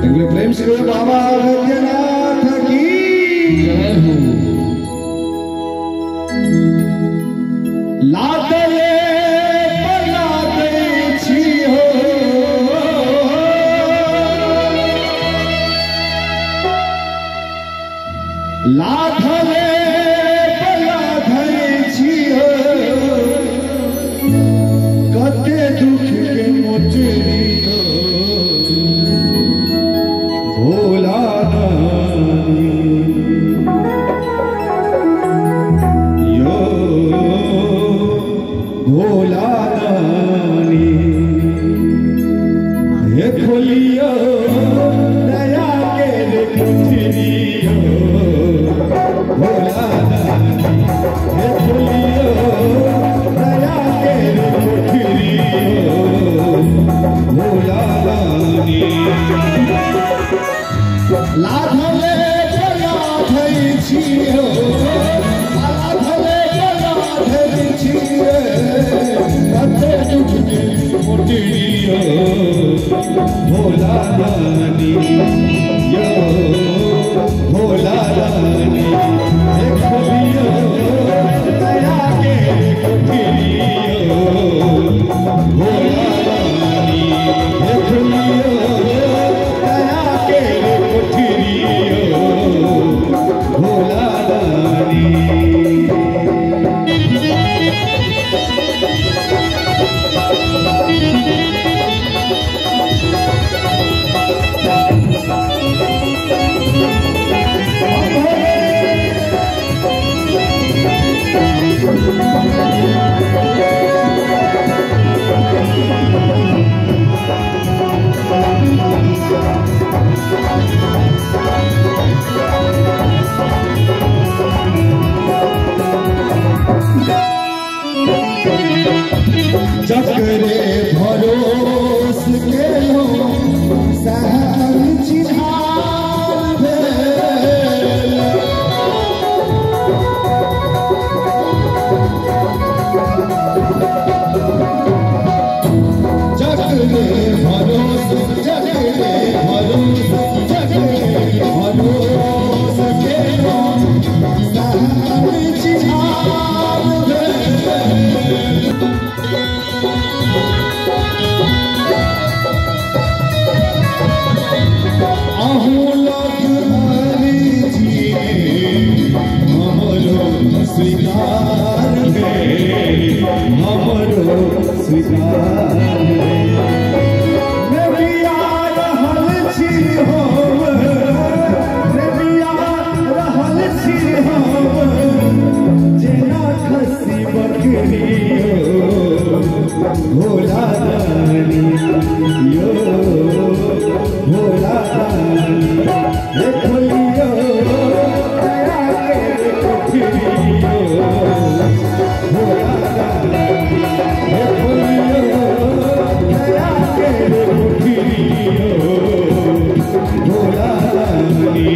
प्रेम से बाबा वैद्यनाथ की जय हो। लादले पलादे छी हो, लादले पलादे छी हो, कते दुख के मोचरी हो भोला यो भोला रानी हे खोलियो दया के कुठरियो भोला रानी हे खोलियो दया के कुठरियो भोला रानी। लाधले जलाधै छियो, लाधले जलाधै छियो, कते दुख के मोटरियो भोला रानी यो भोला रानी हे खोलियो दया के कुठरियो भोला रानी हे खोलियो दया के कुठरियो भोला रानी। जकरे भरोस के लो सहन चिन्हार भेल, जकरे भरोस जकरे भरोस जकरे भरोस के लो सहन चिन्हार भेल। स्वीकार हमरो स्वीकार रबिया रहल छी हम, रबिया रहल छी हम जेना खस्सी बकरियो भोला रानी यो भोला रानी हे खोलियो दया के कुठरियो भोला रानी हे खोलियो दया के कुठरियो भोला रानी।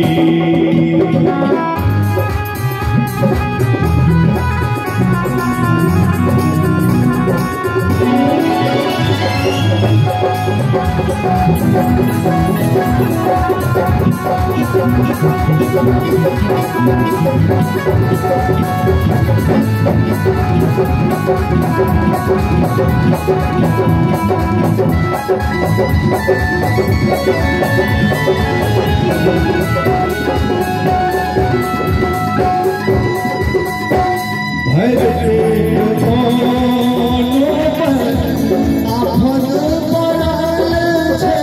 भर पेट मोनो पर आफत पड़ल छै,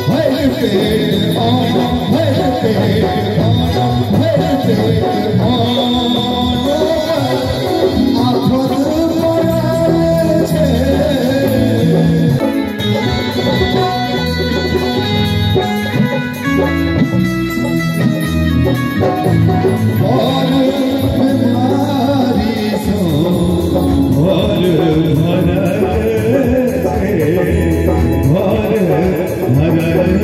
भर पेट मोनो भर पेट मोनो भर पेट मोनो पर आफत पड़ल छै। और बीमारी सो भर भर से भर भर